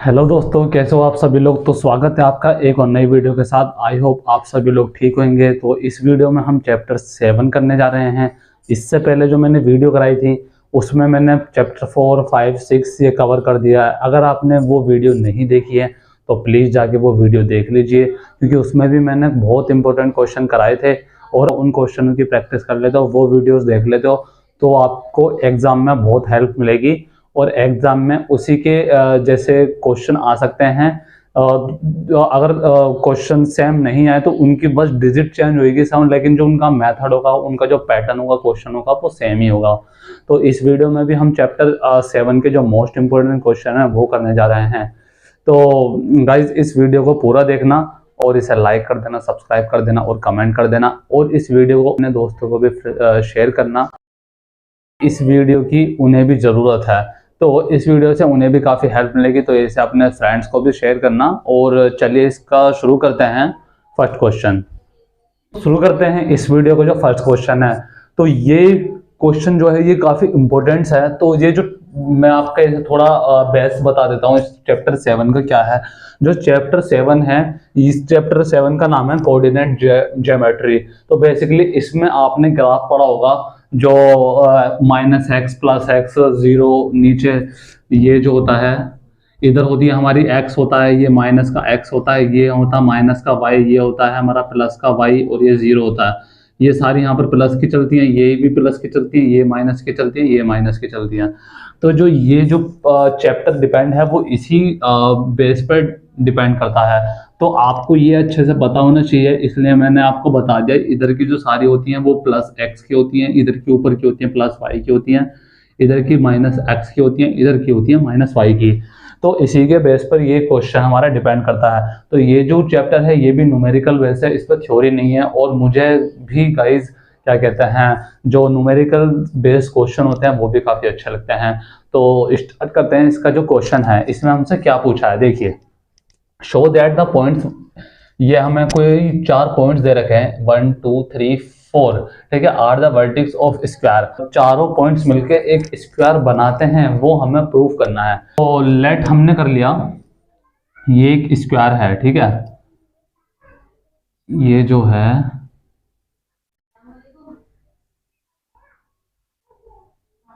Hello दोस्तों, कैसे हो आप सभी लोग। तो स्वागत है आपका एक और नई वीडियो के साथ। आई होप आप सभी लोग ठीक होंगे। तो इस वीडियो में हम चैप्टर 7 करने जा रहे हैं। इससे पहले जो मैंने वीडियो कराई थी उसमें मैंने चैप्टर 4, 5, 6 ये कवर कर दिया है। अगर आपने वो वीडियो नहीं देखी है तो प्लीज़ जाके वो वीडियो देख लीजिए, क्योंकि उसमें भी मैंने बहुत इंपॉर्टेंट क्वेश्चन कराए थे और उन क्वेश्चनों की प्रैक्टिस कर लेते हो, वो वीडियोज़ देख लेते हो तो आपको एग्ज़ाम में बहुत हेल्प मिलेगी। और एग्जाम में उसी के जैसे क्वेश्चन आ सकते हैं। अगर क्वेश्चन सेम नहीं आए तो उनकी बस डिजिट चेंज होगी साउंड, लेकिन जो उनका मेथड होगा, उनका जो पैटर्न होगा क्वेश्चन होगा वो सेम ही होगा। तो इस वीडियो में भी हम चैप्टर 7 के जो मोस्ट इंपोर्टेंट क्वेश्चन है वो करने जा रहे हैं। तो गाइज इस वीडियो को पूरा देखना और इसे लाइक कर देना, सब्सक्राइब कर देना और कमेंट कर देना, और इस वीडियो को अपने दोस्तों को भी शेयर करना। इस वीडियो की उन्हें भी ज़रूरत है, तो इस वीडियो से उन्हें भी काफ़ी हेल्प मिलेगी। तो इसे अपने फ्रेंड्स को भी शेयर करना। और चलिए इसका शुरू करते हैं। फर्स्ट क्वेश्चन शुरू करते हैं इस वीडियो को। जो फर्स्ट क्वेश्चन है, तो ये क्वेश्चन जो है ये काफ़ी इंपॉर्टेंट है। तो ये जो मैं आपका इसे थोड़ा बेस बता देता हूँ इस चैप्टर 7 का क्या है। जो चैप्टर 7 है, इस चैप्टर 7 का नाम है कोऑर्डिनेट ज्योमेट्री। तो बेसिकली इसमें आपने ग्राफ पढ़ा होगा, जो -x + x 0 नीचे ये जो होता है, इधर होती है हमारी x होता है, ये माइनस का x होता है, ये होता है माइनस का y, ये होता है हमारा प्लस का y, और ये 0 होता है। ये सारी यहाँ पर प्लस की चलती हैं, ये भी प्लस की चलती है, ये माइनस की चलती है, ये माइनस की चलती हैं। तो जो ये जो चैप्टर डिपेंड है वो इसी बेस पर डिपेंड करता है। तो आपको ये अच्छे से पता होना चाहिए, इसलिए मैंने आपको बता दिया। इधर की जो सारी होती हैं वो +x की होती हैं, इधर की ऊपर की होती हैं +y की होती हैं, इधर की -x की होती हैं, इधर की होती हैं -y की। तो इसी के बेस पर ये क्वेश्चन हमारा डिपेंड करता है। तो ये जो चैप्टर है ये भी न्यूमेरिकल बेस है, इस पर थ्योरी नहीं है। और मुझे भी गाइज क्या कहते हैं, जो न्यूमेरिकल बेस क्वेश्चन होते हैं वो भी काफ़ी अच्छे लगते हैं। तो स्टार्ट करते हैं। इसका जो क्वेश्चन है इसमें हमसे क्या पूछा है, देखिए। शो दैट द पॉइंट्स, ये हमें कोई 4 पॉइंट्स दे रखे हैं, 1 2 3 4, ठीक है। Are the vertex of square, चारों पॉइंट्स मिलके एक स्क्वायर बनाते हैं, वो हमें प्रूव करना है। तो लेट हमने कर लिया, ये एक स्क्वायर है, ठीक है। ये जो है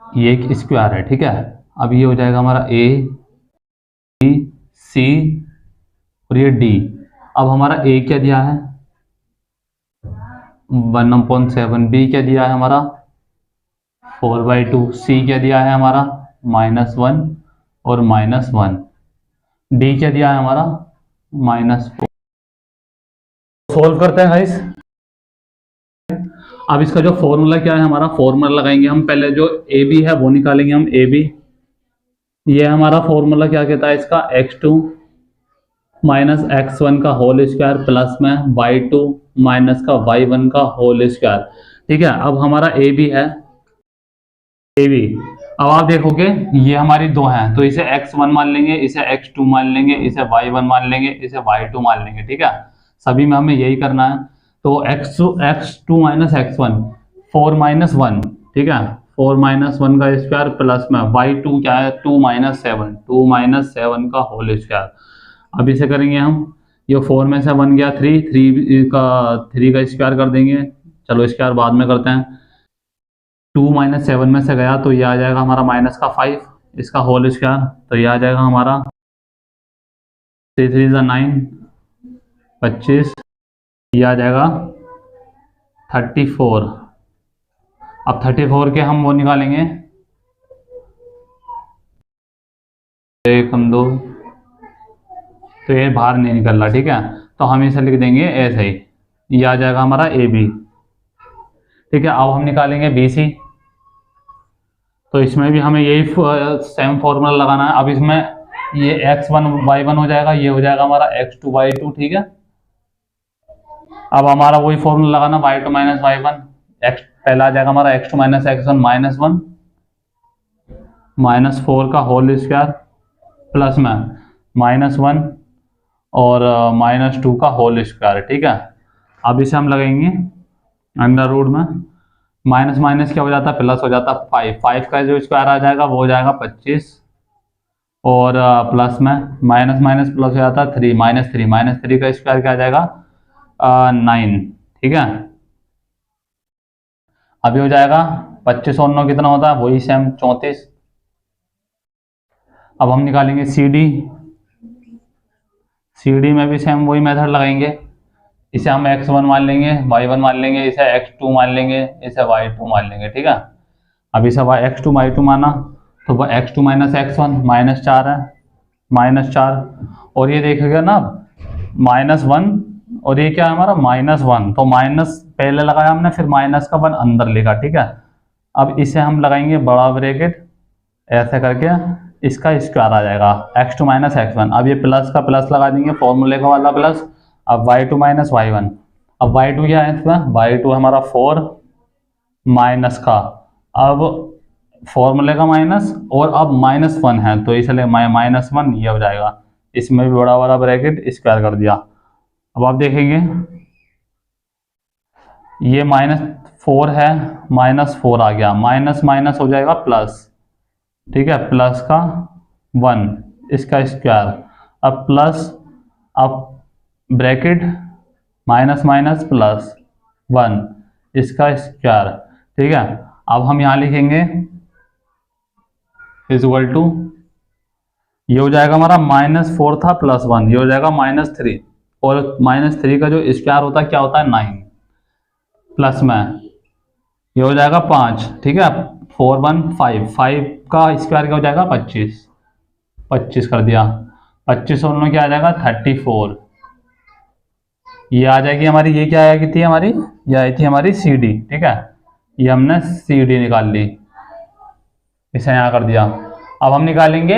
ये एक स्क्वायर है, ठीक है। अब ये हो जाएगा हमारा ए, बी, सी और ये डी। अब हमारा ए क्या दिया है, 1/7। बी क्या दिया है हमारा 4/2। सी क्या दिया है हमारा -1 और -1। डी क्या दिया है हमारा -4। सोल्व करते हैं गाइस। अब इसका जो फॉर्मूला क्या है, हमारा फॉर्मूला लगाएंगे हम। पहले जो ए बी है वो निकालेंगे हम, ए बी। ये हमारा फॉर्मूला क्या कहता है इसका, x2 - x1 का होल स्क्वायर प्लस में y2 माइनस का y1 का होल स्क्वायर, ठीक है। अब हमारा ए बी है, ए बी। अब आप देखोगे ये हमारी दो हैं, तो इसे x1 मान लेंगे, इसे x2 मान लेंगे, इसे y1 मान लेंगे, इसे y2 मान लेंगे, ठीक है। सभी में हमें यही करना है। तो x2 - x1 4 - 1, ठीक है। 4 - 1 का स्क्वायर प्लस में y2 क्या है 2 - 7, 2 - 7 का होल स्क्वायर। अब इसे करेंगे हम, ये 4 में से 1 गया 3, 3 का स्क्वायर कर देंगे। चलो स्क्वायर बाद में करते हैं। 2 - 7 में से गया तो ये आ जाएगा हमारा -5, इसका होल स्क्वायर। तो ये आ जाएगा हमारा 3 3 9, 25। ये आ जाएगा 34। अब 34 के हम वो निकालेंगे, 1 हम 2, तो ये बाहर नहीं निकल रहा, ठीक है। तो हम इसे लिख देंगे ऐसे ही, ये आ जाएगा हमारा ए बी, ठीक है। अब हम निकालेंगे बी सी। तो इसमें भी हमें यही सेम फॉर्मूला लगाना है। अब इसमें ये x1 y1 हो जाएगा, ये हो जाएगा हमारा x2 y2, ठीक है। अब हमारा वही फॉर्मूला लगाना, y2 - y1, x पहला आ जाएगा हमारा x2 - x1 -1 -4 का होल स्क्वायर प्लस में -1 और -2 का होल स्क्वायर, ठीक है। अब इसे हम लगाएंगे अंडर रूट में, माइनस माइनस क्या हो जाता है, प्लस हो जाता है 5। 5 का जो स्क्वायर आ जाएगा वो हो जाएगा 25, और प्लस में माइनस माइनस प्लस हो जाता है 3, माइनस थ्री का स्क्वायर क्या आ जाएगा 9। ठीक है, अभी हो जाएगा 25 और 9 कितना होता है, वही सेम 34। अब हम निकालेंगे सी डी में भी सेम वही मेथड लगाएंगे। इसे हम x1 मान लेंगे, y1 मान लेंगे, इसे x2 मान लेंगे, इसे y2 मान लेंगे। ठीक है, अब इसे x2 y2 माना तो वह x2 माइनस x1 -4 है, -4। और ये देखेगा ना -1, और ये क्या है हमारा -1, तो माइनस पहले लगाया हमने, फिर माइनस का 1 अंदर लेगा। ठीक है, अब इसे हम लगाएंगे बड़ा ब्रैकेट, ऐसे करके इसका स्क्वायर आ जाएगा x2 माइनस x1। अब ये प्लस का प्लस लगा देंगे, फॉर्मूले का वाला प्लस। अब y2 माइनस y1, अब y2 क्या है इसमें, y2 हमारा 4 माइनस का, अब फॉर्मूले का माइनस, और अब -1 है तो इसलिए -1 ये हो जाएगा। इसमें भी बड़ा वाला ब्रैकेट स्क्वायर कर दिया। अब आप देखेंगे ये -4 है, -4 आ गया, माइनस माइनस हो जाएगा प्लस। ठीक है, प्लस का 1 इसका स्क्वायर, अब प्लस, अब ब्रैकेट माइनस माइनस प्लस 1 इसका स्क्वायर। ठीक है, अब हम यहाँ लिखेंगे इक्वल टू, ये हो जाएगा हमारा -4 था प्लस 1, ये हो जाएगा -3, और -3 का जो स्क्वायर होता है क्या होता है 9, प्लस में ये हो जाएगा 5। ठीक है, 4 1 5, 5 का स्क्वायर क्या हो जाएगा 25 कर दिया, 25 और 9 क्या आ जाएगा 34। ये आ जाएगी हमारी, ये क्या आएगी थी हमारी, ये आई थी हमारी सी डी। ठीक है, ये हमने सी डी निकाल ली, इसे यहाँ कर दिया। अब हम निकालेंगे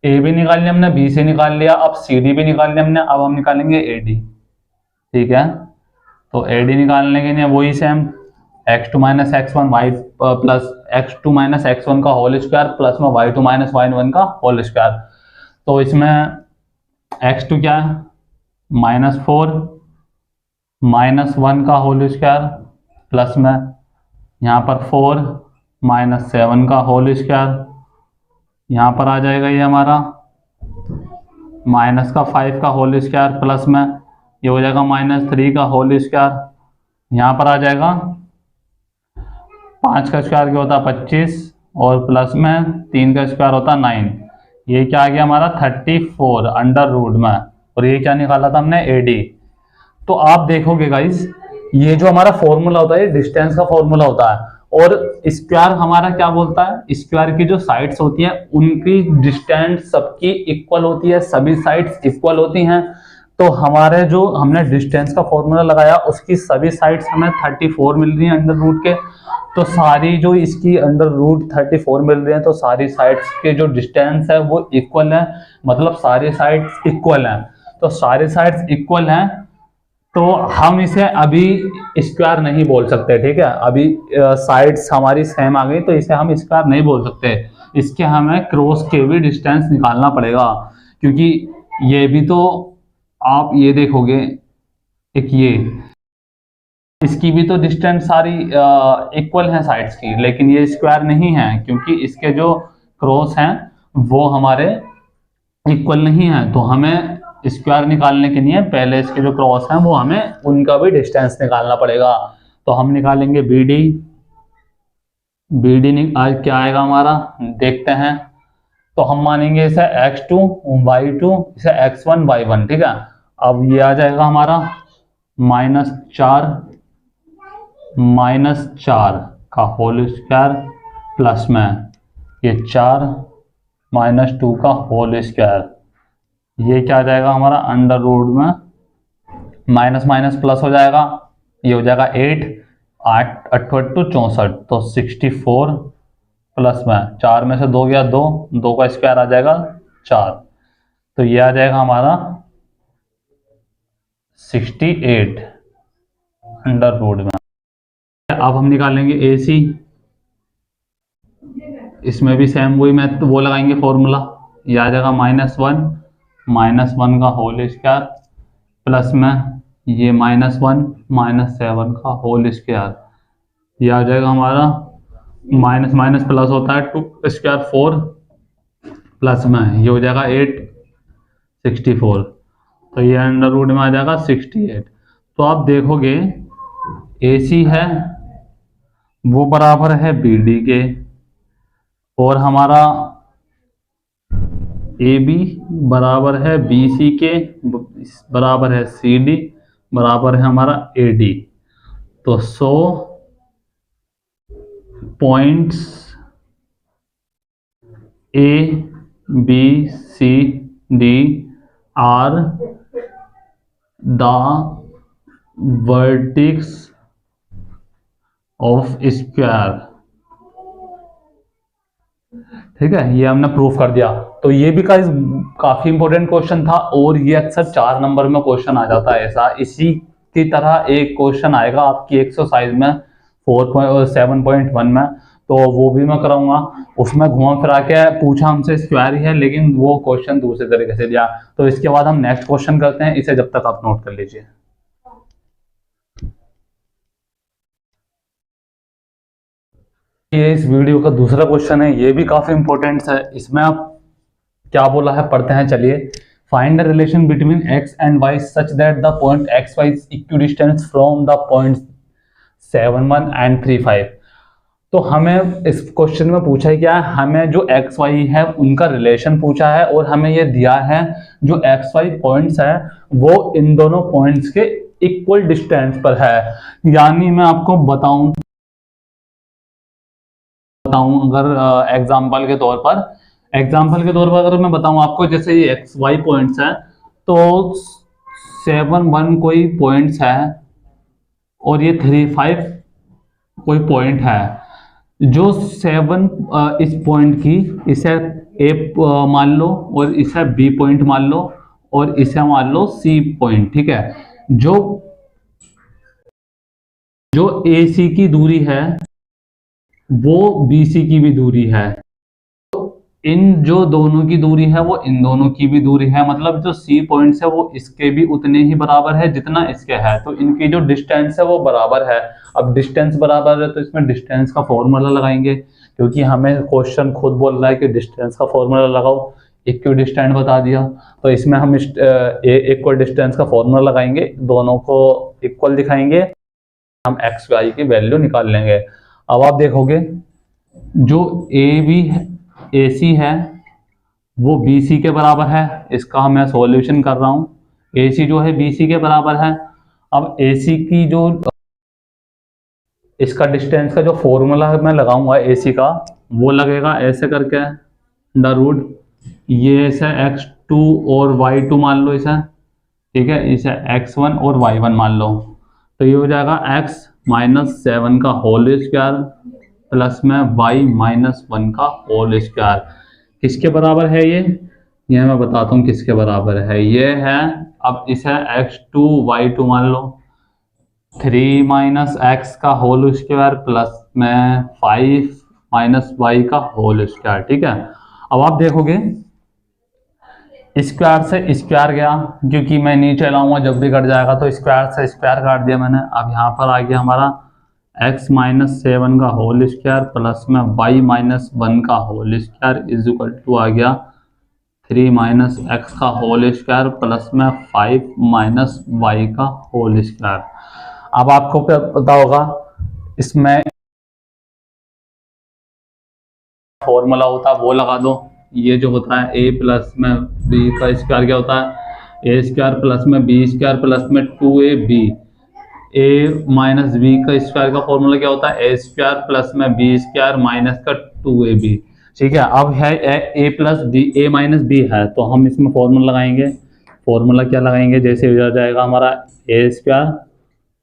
ए भी निकाल लिया हमने, बी से निकाल लिया, अब सी डी भी निकाल लिया हमने, अब हम निकालेंगे ए डी। ठीक है, तो ए डी निकालने के लिए वही same x2 minus x1 y plus x2 minus x1 का होल स्क्वायर प्लस में y2 माइनस y1 का होल स्क्वायर। तो इसमें x2 क्या है -4 -1 का होल स्क्वायर प्लस में यहाँ पर 4 -7 का होल स्क्वायर, यहाँ पर आ जाएगा ये हमारा माइनस का 5 का होल स्क्वायर प्लस में ये हो जाएगा -3 का होल स्क्वायर, यहाँ पर आ जाएगा 5 का स्क्वायर क्या होता है 25, और प्लस में 3 का स्क्वायर होता है 9। ये क्या आ गया हमारा 34 अंडर रूट में, और ये क्या निकाला था हमने AD। तो आप देखोगे गाइस, ये जो हमारा फॉर्मूला होता है डिस्टेंस का फॉर्मूला होता है, और स्क्वायर हमारा क्या बोलता है, स्क्वायर की जो साइड्स होती हैं उनकी डिस्टेंस सबकी इक्वल होती है, सभी साइड्स इक्वल होती हैं। तो हमारे जो हमने डिस्टेंस का फॉर्मूला लगाया उसकी सभी साइड्स हमें 34 मिल रही हैं अंडर रूट के, तो सारी जो इसकी अंडर रूट 34 मिल रही है, तो सारी साइड्स के जो डिस्टेंस है वो इक्वल है, मतलब सारी साइड्स इक्वल हैं। तो सारी साइड्स इक्वल हैं, तो हम इसे अभी स्क्वायर नहीं बोल सकते। ठीक है, अभी साइड्स हमारी सेम आ गई तो इसे हम स्क्वायर नहीं बोल सकते, इसके हमें क्रॉस के भी डिस्टेंस निकालना पड़ेगा, क्योंकि ये भी तो आप ये देखोगे, एक ये इसकी भी तो डिस्टेंस सारी इक्वल है साइड्स की, लेकिन ये स्क्वायर नहीं है क्योंकि इसके जो क्रॉस हैं वो हमारे इक्वल नहीं है। तो हमें स्क्वायर निकालने के लिए पहले इसके जो क्रॉस हैं वो हमें उनका भी डिस्टेंस निकालना पड़ेगा। तो हम निकालेंगे BD आज क्या आएगा हमारा देखते हैं। तो हम मानेंगे इसे x2 y2, इसे x1 y1। ठीक है, अब ये आ जाएगा हमारा -4 का होल स्क्वायर प्लस में ये 4 -2 का होल स्क्वायर, ये क्या आ जाएगा हमारा अंडर रूट में माइनस माइनस प्लस हो जाएगा, ये हो जाएगा 8 8 64, तो 64 प्लस में 4 में से 2 गया 2 का स्क्वायर आ जाएगा 4, तो ये आ जाएगा हमारा 68 अंडर रूट में। अब हम निकालेंगे AC, इसमें भी सेम वही मैं वो लगाएंगे फॉर्मूला, ये आ जाएगा -1 का होल स्क्वायर प्लस में ये -1 -7 का होल स्क्वायर, ये आ जाएगा हमारा माइनस माइनस प्लस होता है 2 स्क्वायर 4 प्लस में ये हो जाएगा 864, तो ये अंडर रूट में आ जाएगा 68। तो आप देखोगे AC है वो बराबर है BD के, और हमारा AB बराबर है BC के, बराबर है CD, बराबर है हमारा AD। तो 100 points ABCD are the vertices of square. ठीक है, ये हमने प्रूफ कर दिया। तो ये भी काफी इंपॉर्टेंट क्वेश्चन था, और ये अक्सर 4 नंबर में क्वेश्चन आ जाता है ऐसा। इसी की तरह एक क्वेश्चन आएगा आपकी एक्सरसाइज में 7.1 में, तो वो भी मैं कराऊंगा। उसमें घुमा फिरा के पूछा हमसे स्क्वायर ही है, लेकिन वो क्वेश्चन दूसरे तरीके से दिया। तो इसके बाद हम नेक्स्ट क्वेश्चन करते हैं, इसे जब तक आप नोट कर लीजिए। ये इस वीडियो का दूसरा क्वेश्चन है, ये भी काफी इंपॉर्टेंट है। इसमें आप क्या बोला है पढ़ते हैं, चलिए। Find the relation between x and y such that the point xy is equidistance from the points 7, 1 and 3, 5। तो हमें इस क्वेश्चन में पूछा है क्या है, हमें जो एक्स वाई है उनका रिलेशन पूछा है, और हमें ये दिया है जो एक्स वाई पॉइंट्स है वो इन दोनों पॉइंट्स के इक्वल डिस्टेंस पर है। यानी मैं आपको बताऊं अगर एग्जांपल के तौर पर अगर मैं बताऊं आपको, जैसे ये एक्स वाई पॉइंट्स है, तो 7, 1 कोई पॉइंट्स है और ये 3, 5 कोई पॉइंट है। जो 7 इस पॉइंट की, इसे ए मान लो, और इसे बी पॉइंट मान लो, और इसे मान लो सी पॉइंट। ठीक है, जो ए सी की दूरी है वो बी सी की भी दूरी है। इन जो दोनों की दूरी है वो इन दोनों की भी दूरी है, मतलब जो सी पॉइंट्स है वो इसके भी उतने ही बराबर है जितना इसके है। तो इनकी जो डिस्टेंस है वो बराबर है। अब डिस्टेंस बराबर है तो इसमें डिस्टेंस का फॉर्मूला लगाएंगे, क्योंकि हमें क्वेश्चन खुद बोल रहा है कि डिस्टेंस का फॉर्मूला लगाओ। इक्विडिस्टेंट बता दिया, तो इसमें हम इक्वल डिस्टेंस का फॉर्मूला लगाएंगे, दोनों को इक्वल दिखाएंगे, हम एक्स वाई की वैल्यू निकाल लेंगे। अब आप देखोगे जो ए सी है वो बी सी के बराबर है, इसका मैं सॉल्यूशन कर रहा हूँ। ए सी जो है बी सी के बराबर है। अब ए सी की जो इसका डिस्टेंस का जो फॉर्मूला मैं लगाऊंगा ए सी का, वो लगेगा ऐसे करके अंडर रूट, ये इसे x2 और y2 मान लो इसे। ठीक है, इसे x1 और y1 मान लो, तो ये हो जाएगा x माइनस 7 का होल स्क्वायर प्लस में y माइनस 1 का होल स्क्वायर। किसके बराबर है ये मैं बताता हूँ किसके बराबर है। ये है, अब इसे x2 y2 मान लो, 3 माइनस एक्स का होल स्क्वायर प्लस में 5 माइनस वाई का होल स्क्वायर। ठीक है, अब आप देखोगे स्क्वायर से स्क्वायर गया, क्योंकि मैं नीचे लाऊंगा जब भी कट जाएगा, तो स्क्वायर से स्क्वायर काट दिया मैंने। अब यहाँ पर आ गया हमारा x माइनस 7 का होल स्क्वायर प्लस में y माइनस 1 का whole square is equal to आ गया 3 माइनस एक्स का होल स्क्वायर प्लस में 5 माइनस वाई का होल स्क्वायर। अब आपको पता होगा इसमें फॉर्मूला होता है वो लगा दो। ये जो होता है a प्लस में b का स्क्वायर क्या होता है, a स्क्वायर प्लस में b स्क्वायर प्लस में 2ab। a माइनस b का स्क्वायर का फॉर्मूला क्या होता है, a स्क्वायर प्लस में b स्क्वायर माइनस का 2ab। ठीक है, अब है a plus b, a minus b है, तो हम इसमें फॉर्मूला लगाएंगे। फॉर्मूला क्या लगाएंगे, जैसे हो जाएगा हमारा a स्क्वायर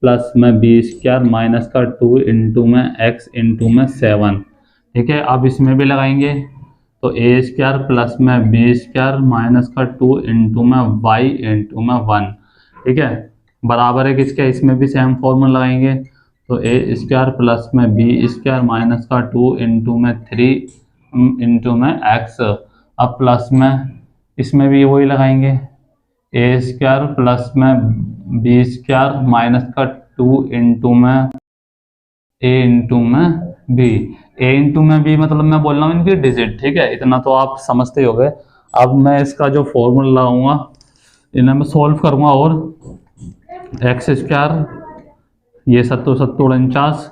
प्लस में बी स्क्वायर माइनस का 2 इंटू में x इंटू में 7। ठीक है, अब इसमें भी लगाएंगे, तो ए स्क्वायर प्लस में बी स्क्वायर माइनस का 2 इंटू में y इंटू में 1। ठीक है, बराबर है किसके, इसमें भी सेम फॉर्मूला लगाएंगे, तो ए स्क्वायर प्लस में बी स्क्वायर माइनस का 2 इंटू में 3 इंटू में x। अब प्लस में इसमें भी वही लगाएंगे, ए स्क्वायर प्लस में बी स्क्वायर माइनस का 2 इंटू में ए इंटू में बी। ए इंटू में बी मतलब मैं बोल रहा हूँ इनकी डिजिट, ठीक है, इतना तो आप समझते ही हो गए। अब मैं इसका जो फॉर्मूला लगाऊंगा इन्हें मैं सोल्व करूंगा, और एक्स स्क्वायर, ये सत्तू सत्तू 49,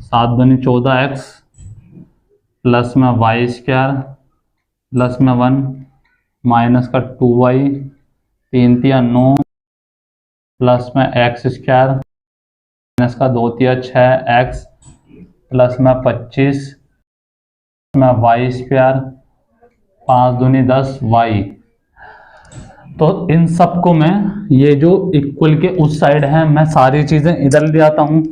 7 दूनी 14 एक्स, प्लस में वाई स्क्वायर, प्लस में 1, माइनस का 2y, 3 × 9, प्लस में एक्स स्क्वायर, माइनस का 2 × 6 6x, प्लस में 25 में वाई स्क्वायर, 5 दूनी 10y। तो इन सबको मैं, ये जो इक्वल के उस साइड है, मैं सारी चीजें इधर ले आता हूँ।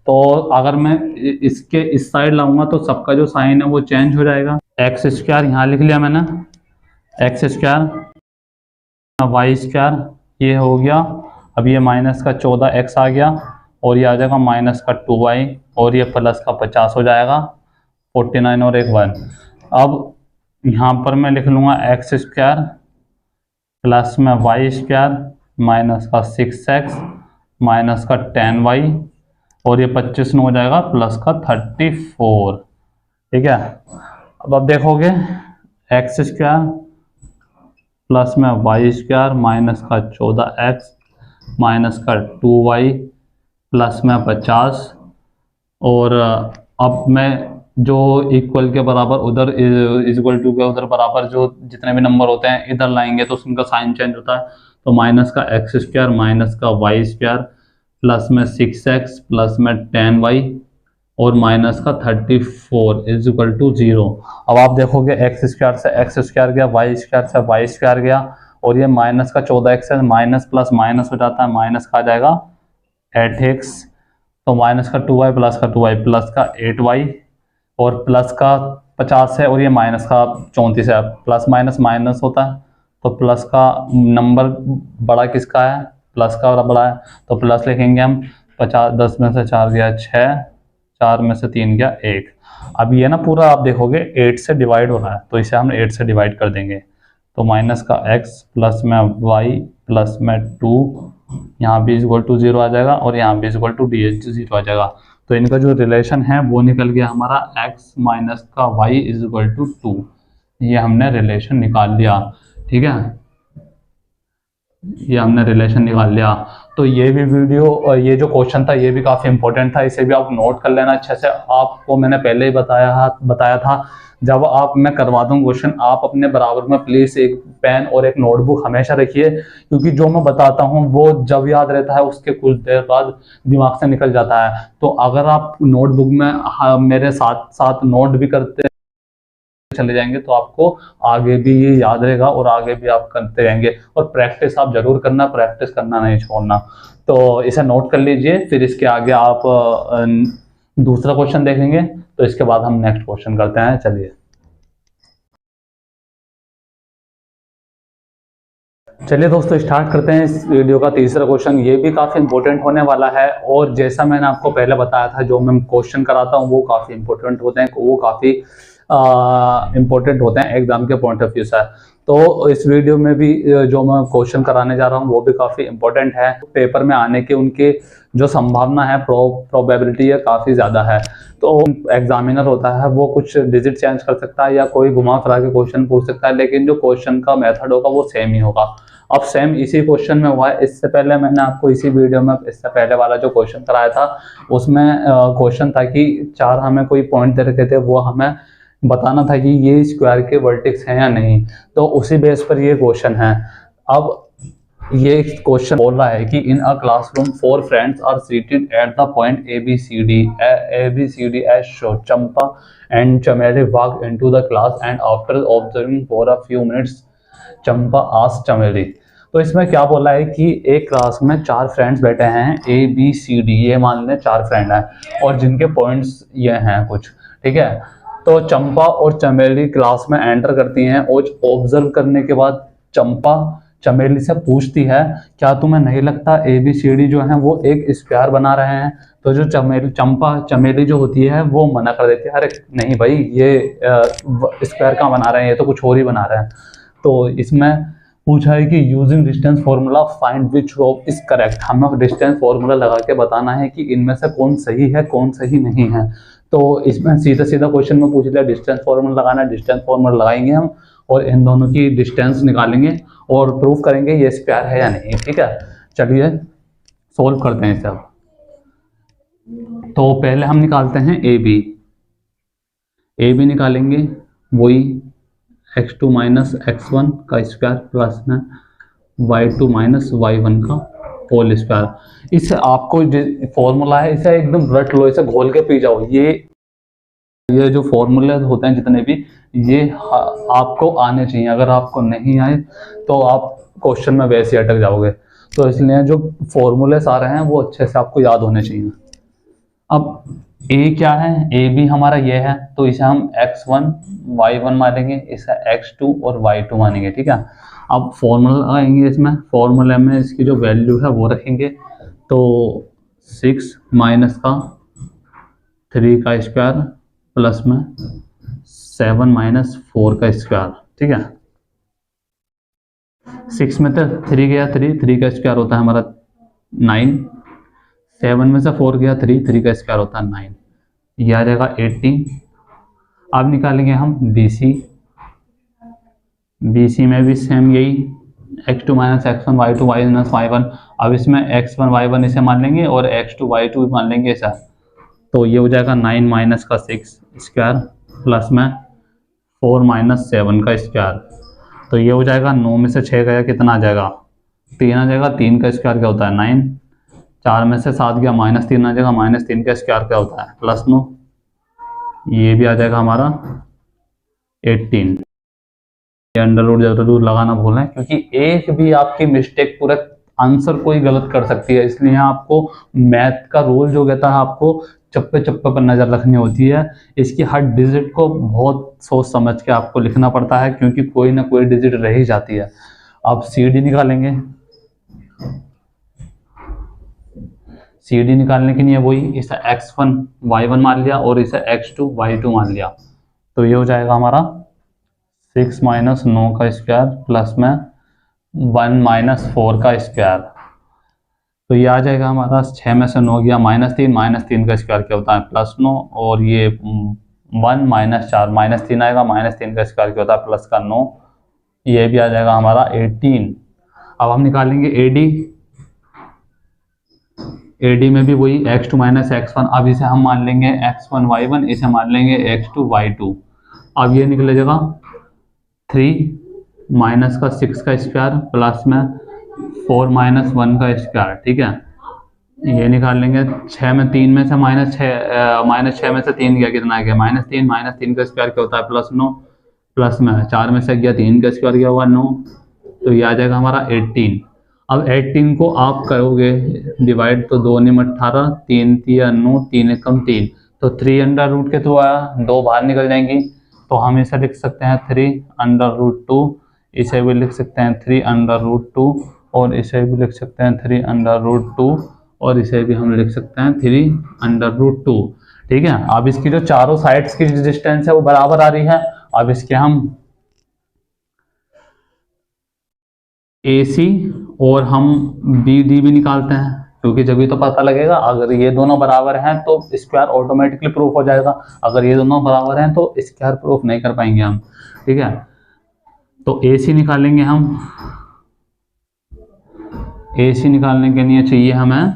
तो अगर मैं इसके इस साइड लाऊंगा तो सबका जो साइन है वो चेंज हो जाएगा। एक्स स्क्वायर यहाँ लिख लिया मैंने, एक्स स्क्वायर वाई स्क्वायर ये हो गया। अब ये माइनस का 14x आ गया, और ये आ जाएगा माइनस का 2y, और ये प्लस का 50 हो जाएगा, 49 और एक 1। अब यहाँ पर मैं लिख लूँगा एक्स स्क्वायर प्लस में वाई स्क्वायर माइनस का 6x माइनस का 10y, और ये 25 में हो जाएगा प्लस का 34, ठीक है। अब आप देखोगे एक्स स्क्वायर प्लस में वाई स्क्वायर माइनस का 14x माइनस का 2y प्लस में 50, और अब मैं जो इक्वल के बराबर उधर इक्वल टू के उधर बराबर जो जितने भी नंबर होते हैं इधर लाएंगे तो उनका साइन चेंज होता है। तो माइनस का एक्स स्क्वायर माइनस का वाई स्क्वायर प्लस में 6x प्लस में 10y और माइनस का 34 इज इक्वल टू 0। अब आप देखोगे एक्स स्क्वायर से एक्स स्क्वायर गया, वाई स्क्वायर से वाई स्क्वायर गया, और ये माइनस का 14x है, माइनस प्लस माइनस हो जाता है, माइनस का आ जाएगा 8x, तो माइनस का 2y प्लस का 2y प्लस का 8y, और प्लस का 50 है, और ये माइनस का 34 है। प्लस माइनस माइनस होता है, तो प्लस का नंबर बड़ा किसका है, प्लस का बड़ा है, तो प्लस लिखेंगे हम। 50, 10 में से 4 गया 6, 4 में से 3 गया 1। अब ये ना पूरा आप देखोगे 8 से डिवाइड हो रहा है, तो इसे हम 8 से डिवाइड कर देंगे। तो माइनस का x प्लस में y प्लस में 2, यहाँ भी इक्वल टू 0 आ जाएगा, और यहाँ भी इक्वल टू डी 0 आ जाएगा। तो इनका जो रिलेशन है वो निकल गया हमारा x माइनस का y इज इक्वल टू 2। ये हमने रिलेशन निकाल लिया, ठीक है, ये हमने रिलेशन निकाल लिया। तो ये भी वीडियो, ये जो क्वेश्चन था ये भी काफ़ी इंपॉर्टेंट था, इसे भी आप नोट कर लेना अच्छे से। आपको मैंने पहले ही बताया था जब आप मैं करवा दूँ क्वेश्चन, आप अपने बराबर में प्लीज़ एक पेन और एक नोटबुक हमेशा रखिए, क्योंकि जो मैं बताता हूँ वो जब याद रहता है उसके कुछ देर बाद दिमाग से निकल जाता है। तो अगर आप नोटबुक में मेरे साथ साथ नोट भी करते चले जाएंगे तो आपको आगे भी ये याद रहेगा, और आगे भी आप करते रहेंगे। और प्रैक्टिस आप जरूर करना, प्रैक्टिस करना नहीं छोड़ना। तो इसे नोट कर लीजिए, फिर इसके आगे आप दूसरा क्वेश्चन देखेंगे, तो इसके बाद हम नेक्स्ट क्वेश्चन करते हैं। चलिए दोस्तों स्टार्ट करते हैं इस वीडियो का तीसरा क्वेश्चन। ये भी काफ़ी इंपॉर्टेंट होने वाला है, और जैसा मैंने आपको पहले बताया था जो मैं क्वेश्चन कराता हूँ वो काफ़ी इंपॉर्टेंट होते हैं, वो काफ़ी इम्पोर्टेंट होते हैं एग्जाम के पॉइंट ऑफ व्यू से। तो इस वीडियो में भी जो मैं क्वेश्चन कराने जा रहा हूँ वो भी काफ़ी इम्पोर्टेंट है। पेपर में आने के उनके जो संभावना है, प्रोबेबिलिटी है, काफ़ी ज़्यादा है। तो एग्जामिनर होता है वो कुछ डिजिट चेंज कर सकता है या कोई घुमा फिरा के क्वेश्चन पूछ सकता है, लेकिन जो क्वेश्चन का मेथड होगा वो सेम ही होगा। अब सेम इसी क्वेश्चन में हुआ है। इससे पहले मैंने आपको इसी वीडियो में इससे पहले वाला जो क्वेश्चन कराया था उसमें क्वेश्चन था कि 4 हमें कोई पॉइंट दे रखे थे, वो हमें बताना था कि ये स्क्वायर के वर्टेक्स हैं या नहीं। तो उसी बेस पर ये क्वेश्चन है। अब ये क्वेश्चन बोल रहा है कि in a classroom 4 friends are seated at the point ABCD as shown. Champa and Chameli walked into the class and after observing for a few minutes, Champa asked Chameli. तो इसमें क्या बोला है कि एक क्लास में 4 फ्रेंड्स बैठे हैं, ABCD, ये मान लें 4 फ्रेंड हैं, और जिनके पॉइंट्स ये हैं कुछ, ठीक है। तो चंपा और चमेली क्लास में एंटर करती हैं, और ऑब्जर्व करने के बाद चंपा चमेली से पूछती है क्या तुम्हें नहीं लगता ABCD जो है वो एक स्क्वायर बना रहे हैं। तो जो चंपा चमेली जो होती है वो मना कर देती है, अरे नहीं भाई ये स्क्वायर कहाँ बना रहे हैं, ये तो कुछ और ही बना रहे हैं। तो इसमें पूछा है कि using distance formula find which row is correct. हमें डिस्टेंस फॉर्मूला लगा के बताना है कि इनमें से कौन सही है कौन सही नहीं है। तो इसमें सीधा सीधा क्वेश्चन में पूछ लिया डिस्टेंस फॉर्मूला लगाना है, डिस्टेंस फॉर्मूला लगाएंगे हम और इन दोनों की डिस्टेंस निकालेंगे और प्रूफ करेंगे ये स्क्वायर है या नहीं। ठीक है, चलिए सोल्व करते हैं इसे। अब तो पहले हम निकालते हैं ए बी निकालेंगे, वही x2 माइनस x1 का स्क्वायर प्लस में y2 माइनस y1 का होल स्क्वायर। इससे आपको फॉर्मूला है इसे एकदम रट लो, इसे घोल के पी जाओ। ये जो फॉर्मूले होते हैं जितने भी, ये आपको आने चाहिए। अगर आपको नहीं आए तो आप क्वेश्चन में वैसे अटक जाओगे। तो इसलिए जो फॉर्मूले सारे हैं वो अच्छे से आपको याद होने चाहिए। अब ए क्या है, ए बी हमारा ये है, तो इसे हम x1 y1 मानेंगे, इसे x2 और y2 मानेंगे। ठीक है, अब फॉर्मूला आएंगे, इसमें फॉर्मूले में इसकी जो वैल्यू है वो रखेंगे। तो 6 माइनस का 3 का स्क्वायर प्लस में 7 माइनस 4 का स्क्वायर। ठीक है, 6 में तो 3 गया 3 का स्क्वायर होता है हमारा 9, 7 में से 4 गया 3 का स्क्वायर होता है 9, यह आ जाएगा 18। अब निकालेंगे हम BC में भी सेम यही x2 minus x1 y2 minus y1। अब इसमें x1 y1 इसे मान लेंगे और x2 y2 मान लेंगे ऐसा। तो ये हो जाएगा 9 माइनस का 6 स्क्वायर प्लस में 4 माइनस 7 का स्क्वायर। तो ये हो जाएगा 9 में से 6 गया कितना आ जाएगा 3 आ जाएगा। 3 का स्क्वायर क्या होता है 9, 4 में से 7 गया -3 आ जाएगा, -3 का स्क्वायर क्या होता है +9, ये भी आ जाएगा हमारा 18। ये अंडर रूट जरूर लगाना भूलें, क्योंकि एक भी आपकी मिस्टेक पूरा आंसर कोई गलत कर सकती है। इसलिए आपको मैथ का रूल जो कहता है आपको चप्पे चप्पे पर नज़र रखनी होती है। इसकी हर डिजिट को बहुत सोच समझ के आपको लिखना पड़ता है, क्योंकि कोई ना कोई डिजिट रह ही जाती है। अब CD निकालेंगे, CD निकालने के लिए वही इसे x1 y1 मान लिया और इसे x2 y2 मान लिया। तो ये हो जाएगा हमारा 6 माइनस 9 का स्क्वायर प्लस में 1 माइनस 4 का स्क्वायर। तो ये आ जाएगा हमारा 6 में से 9 गया -3 का स्क्वायर क्या होता है +9, और ये 1 माइनस 4 -3 आएगा, -3 का स्क्वायर क्या होता है प्लस का 9, ये भी आ जाएगा हमारा 18। अब हम निकालेंगे AD में भी वही x2 माइनस x1। अब इसे हम मान लेंगे x1 y1, इसे मान लेंगे x2 y2। अब ये निकल जाएगा 3 माइनस का 6 का स्क्वायर प्लस में 4 माइनस 1 का स्क्वायर। ठीक है, ये निकाल लेंगे। 6 में 3 में से -6 में से 3 गया कितना आ गया -3 का स्क्वायर क्या होता है +9, प्लस में 4 में से गया 3 का स्क्वायर क्या हुआ 9, तो ये आ जाएगा हमारा 18। अब 18 को आप करोगे डिवाइड, तो 2 × 18, 3 × 9, 3 × 3, तो 3 अंडर रूट के थ्रू आया, 2 बाहर निकल जाएंगी। तो हम इसे लिख सकते हैं 3 अंडर रूट 2, इसे भी लिख सकते हैं 3 अंडर रूट 2, और इसे भी लिख सकते हैं 3 अंडर रूट 2, और इसे भी हम लिख सकते हैं 3 अंडर रूट 2। ठीक है, अब इसकी जो चारों साइड्स की डिस्टेंस है वो बराबर आ रही है। अब इसके हम AC और हम BD भी निकालते हैं, क्योंकि जब भी तो पता लगेगा। अगर ये दोनों बराबर हैं तो स्क्वायर ऑटोमेटिकली प्रूफ हो जाएगा, अगर ये दोनों बराबर हैं तो स्क्वायर प्रूफ नहीं कर पाएंगे हम। ठीक है, तो AC निकालेंगे हम। AC निकालने के लिए चाहिए हमें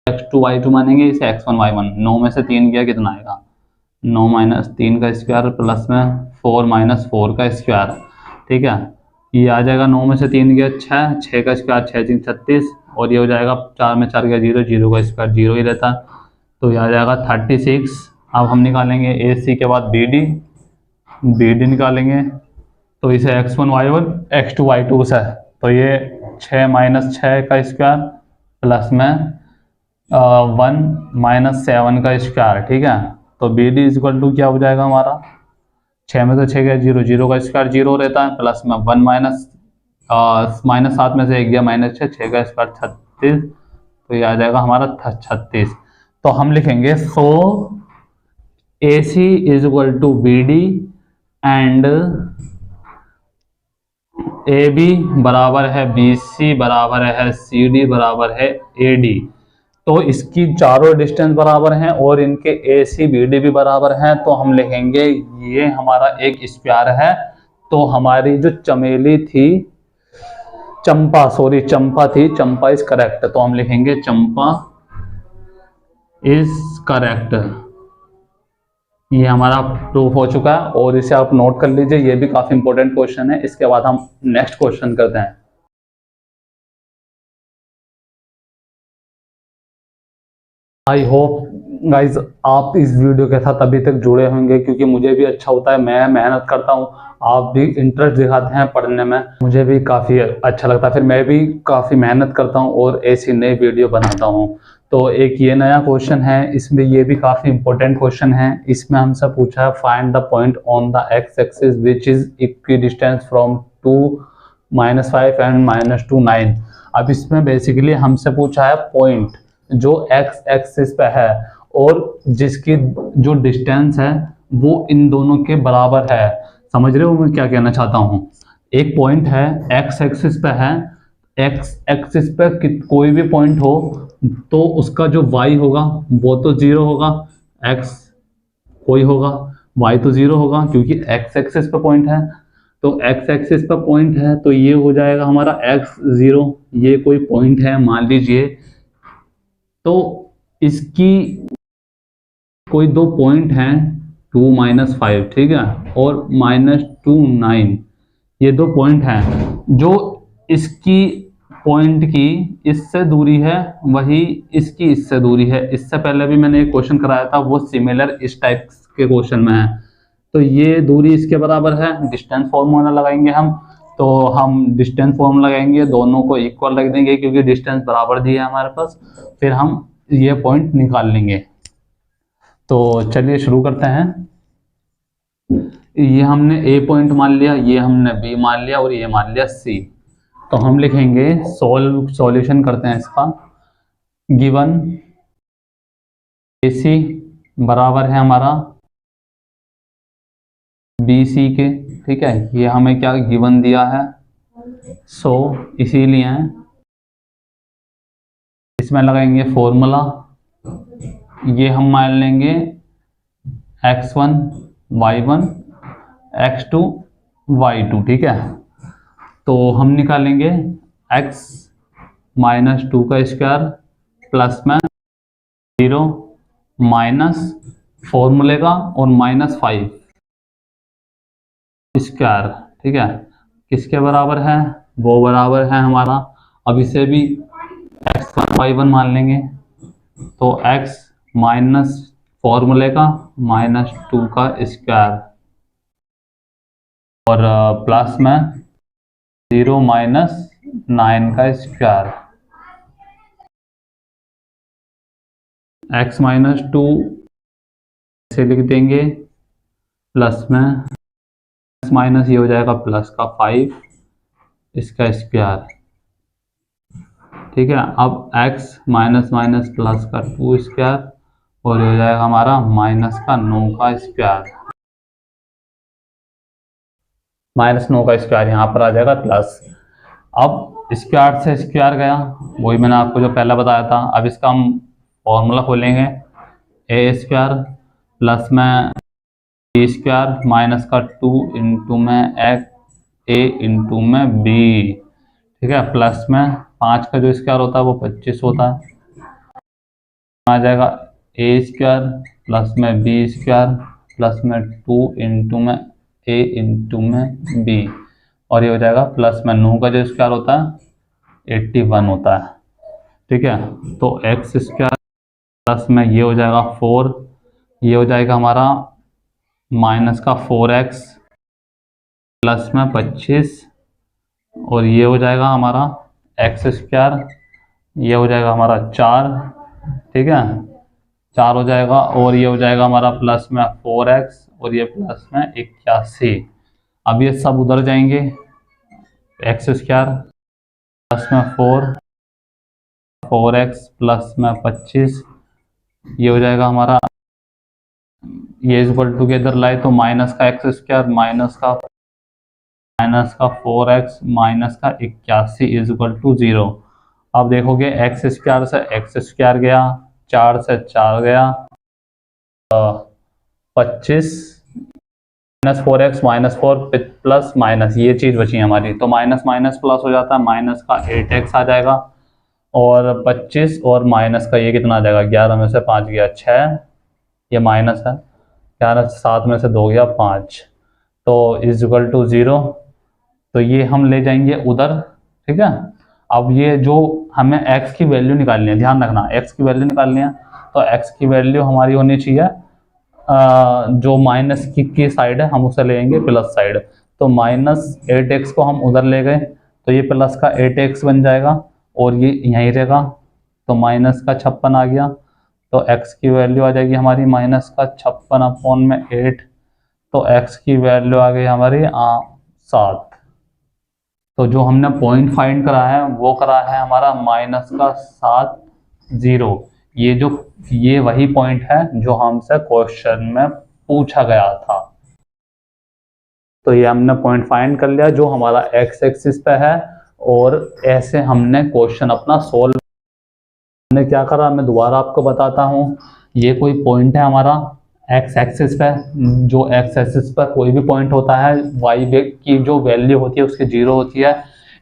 x2 y2 मानेंगे, इसे x1 y1। 9 में से 3 गया कितना आएगा 9 माइनस 3 का स्क्वायर प्लस में 4 माइनस 4 का स्क्वायर। ठीक है, ये आ जाएगा 9 में से 3 गया 6 का स्क्वायर 6 3 36, और ये हो जाएगा 4 में 4 गया 0 0 का स्क्वायर 0 ही रहता, तो ये आ जाएगा 36। अब हम निकालेंगे AC के बाद BD निकालेंगे, तो इसे x1 y1 x2 y2 से, तो ये 6 माइनस 6 का स्क्वायर प्लस में 1 माइनस 7 का स्क्वायर। ठीक है, तो BD इक्वल टू क्या हो जाएगा हमारा 6 में से 6 गया 0 0 का स्क्वायर 0 रहता है, प्लस में 1 माइनस 7 में से 1 गया -6 6 का स्क्वायर 36, तो ये आ जाएगा हमारा 36। तो हम लिखेंगे so AC is equal to BD and AB बराबर है BC बराबर है CD बराबर है AD। तो इसकी चारों डिस्टेंस बराबर हैं और इनके ए सी बी डी भी बराबर हैं, तो हम लिखेंगे ये हमारा एक स्क्वायर है। तो हमारी जो चमेली थी, चंपा थी, चंपा इज करेक्ट, तो हम लिखेंगे चंपा इज करेक्ट। ये हमारा प्रूफ हो चुका है और इसे आप नोट कर लीजिए, ये भी काफी इंपॉर्टेंट क्वेश्चन है। इसके बाद हम नेक्स्ट क्वेश्चन करते हैं। आई होप गाइज आप इस वीडियो के साथ अभी तक जुड़े होंगे, क्योंकि मुझे भी अच्छा होता है, मैं मेहनत करता हूँ, आप भी इंटरेस्ट दिखाते हैं पढ़ने में, मुझे भी काफ़ी अच्छा लगता है, फिर मैं भी काफ़ी मेहनत करता हूँ और ऐसी नई वीडियो बनाता हूँ। तो एक ये नया क्वेश्चन है, इसमें ये भी काफ़ी इंपॉर्टेंट क्वेश्चन है। इसमें हमसे पूछा है find the point on the x axis which is equi distance from 2 -5 and -2 9। अब इसमें बेसिकली हमसे पूछा है पॉइंट जो एक्स एक्सिस पे है और जिसकी जो डिस्टेंस है वो इन दोनों के बराबर है। समझ रहे हो मैं क्या कहना चाहता हूँ? एक पॉइंट है एक्स एक्सिस पे है, एक्स एक्सिस पे कोई भी पॉइंट हो तो उसका जो y होगा वो तो 0 होगा, x कोई होगा, y तो 0 होगा, क्योंकि x एक्सिस पे पॉइंट है। तो x एक्सिस पे पॉइंट है तो ये हो जाएगा हमारा x 0, ये कोई पॉइंट है मान लीजिए। तो इसकी कोई दो पॉइंट हैं 2 -5, ठीक है, और -2 9, ये दो पॉइंट हैं। जो इसकी पॉइंट की इससे दूरी है वही इसकी इससे दूरी है। इससे पहले भी मैंने एक क्वेश्चन कराया था, वो सिमिलर इस टाइप के क्वेश्चन में है। तो ये दूरी इसके बराबर है, डिस्टेंस फॉर्मूला लगाएंगे हम, तो हम डिस्टेंस फॉर्मूला लगाएंगे, दोनों को इक्वल रख देंगे क्योंकि डिस्टेंस बराबर दिया है हमारे पास, फिर हम ये पॉइंट निकाल लेंगे। तो चलिए शुरू करते हैं। ये हमने ए पॉइंट मान लिया, ये हमने बी मान लिया और ये मान लिया सी। तो हम लिखेंगे सॉल्यूशन करते हैं इसका। गिवन ए सी बराबर है हमारा बी सी के, ठीक है, ये हमें क्या गिवन दिया है, सो इसीलिए इसमें लगाएंगे फॉर्मूला। ये हम मान लेंगे x1 y1 x2 y2, ठीक है। तो हम निकालेंगे x -2 का स्क्वायर प्लस में 0 माइनस फॉर्मूले का और -5 स्क्वायर, ठीक है, किसके बराबर है, वो बराबर है हमारा, अब इसे भी x1 y1 मान लेंगे। तो x माइनस फॉर्मूले का -2 का स्क्वायर और प्लस में 0 -9 का स्क्वायर, x -2 से लिख देंगे प्लस में माइनस, ये हो जाएगा प्लस का 5 इसका स्क्वायर, ठीक है। अब x माइनस माइनस प्लस का 2 स्क्वायर और ये हो जाएगा हमारा माइनस का 9 का स्क्वायर, -9 का स्क्वायर यहाँ पर आ जाएगा प्लस। अब स्क्वायर से स्क्वायर गया, वही मैंने आपको जो पहला बताया था। अब इसका हम फॉर्मूला खोलेंगे, ए स्क्वायर प्लस में बी स्क्वायर माइनस का 2 इंटू में ए इंटू में बी, ठीक है, प्लस में 5 का जो स्क्वायर होता है वो 25 होता है, आ जाएगा ए स्क्वायर प्लस में बी स्क्वायर प्लस में 2 इंटू में ए इंटू में बी, और ये हो जाएगा प्लस में 9 का जो स्क्वायर होता है 81 होता है, ठीक है। तो एक्स स्क्वायर प्लस में ये हो जाएगा 4, ये हो जाएगा हमारा माइनस का 4x प्लस में 25 और ये हो जाएगा हमारा एक्स स्क्वायर, ये हो जाएगा हमारा 4, ठीक है, 4 हो जाएगा, और ये हो जाएगा हमारा प्लस में 4x और ये प्लस में 81। अब ये सब उधर जाएंगे, एक्स स्क्वायर प्लस में 4x प्लस में 25, ये हो जाएगा हमारा, ये इक्वल टू के इधर लाए तो माइनस का एक्स स्क्वायर माइनस का 4x माइनस का 81 इज इक्वल टू 0, अब देखोगे एक्स स्क्वायर से एक्स स्क्वायर गया, 4 से 4 गया, 25 -4x -4 प्लस माइनस, ये चीज़ बची हमारी, तो माइनस माइनस प्लस हो जाता है, माइनस का 8x आ जाएगा, और 25 और माइनस का ये कितना आ जाएगा, 11 में से 5 गया 6, ये माइनस है, 11 से 7 में से 2 गया 5, तो इज इक्वल टू 0। तो ये हम ले जाएंगे उधर, ठीक है। अब ये जो हमें x की वैल्यू निकालनी है, ध्यान रखना x की वैल्यू निकालनी है, तो x की वैल्यू हमारी होनी चाहिए जो माइनस की साइड है हम उसे लेंगे प्लस साइड, तो -8x को हम उधर ले गए तो ये प्लस का 8x बन जाएगा और ये यहीं रहेगा, तो माइनस का 56 आ गया, तो x की वैल्यू आ जाएगी हमारी माइनस का 56/8, तो x की वैल्यू आ गई हमारी 7। तो जो हमने पॉइंट फाइंड करा है वो करा है हमारा माइनस का 7, 0। ये वही पॉइंट है जो हमसे क्वेश्चन में पूछा गया था। तो ये हमने पॉइंट फाइंड कर लिया जो हमारा एक्स एक्सिस पे है, और ऐसे हमने क्वेश्चन अपना सोल्व। हमने क्या करा मैं दोबारा आपको बताता हूँ। ये कोई पॉइंट है हमारा एक्स एक्सिस पे, जो एक्स एक्सिस पर कोई भी पॉइंट होता है, वाई की जो वैल्यू होती है उसकी 0 होती है,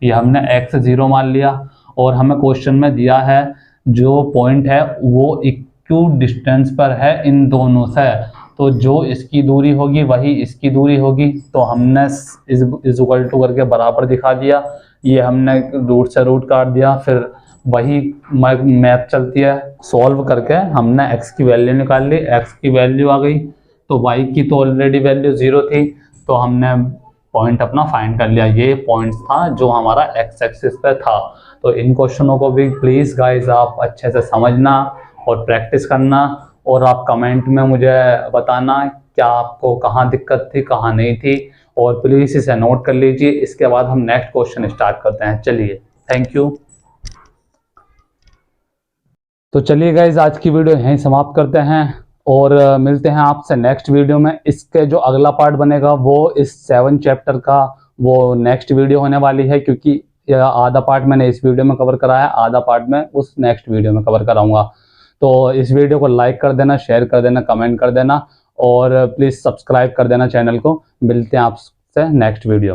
ये हमने एक्स 0 मान लिया, और हमें क्वेश्चन में दिया है जो पॉइंट है वो इक्वल डिस्टेंस पर है इन दोनों से, तो जो इसकी दूरी होगी वही इसकी दूरी होगी, तो हमने इज इक्वल टू करके बराबर दिखा दिया, ये हमने रूट से रूट काट दिया, फिर वही मैथ चलती है, सॉल्व करके हमने x की वैल्यू निकाल ली, x की वैल्यू आ गई, तो y की तो ऑलरेडी वैल्यू 0 थी, तो हमने पॉइंट अपना फाइंड कर लिया। ये पॉइंट था जो हमारा x एक्सिस पे था। तो इन क्वेश्चनों को भी प्लीज़ गाइस आप अच्छे से समझना और प्रैक्टिस करना, और आप कमेंट में मुझे बताना क्या आपको कहाँ दिक्कत थी कहाँ नहीं थी, और प्लीज़ इसे नोट कर लीजिए। इसके बाद हम नेक्स्ट क्वेश्चन स्टार्ट करते हैं। चलिए, थैंक यू। तो चलिए गाइज, आज की वीडियो यहीं समाप्त करते हैं, और मिलते हैं आपसे नेक्स्ट वीडियो में। इसके जो अगला पार्ट बनेगा वो इस 7 चैप्टर का वो नेक्स्ट वीडियो होने वाली है, क्योंकि आधा पार्ट मैंने इस वीडियो में कवर करा है, आधा पार्ट में उस नेक्स्ट वीडियो में कवर कराऊंगा। तो इस वीडियो को लाइक कर देना, शेयर कर देना, कमेंट कर देना, और प्लीज़ सब्सक्राइब कर देना चैनल को। मिलते हैं आपसे नेक्स्ट वीडियो में।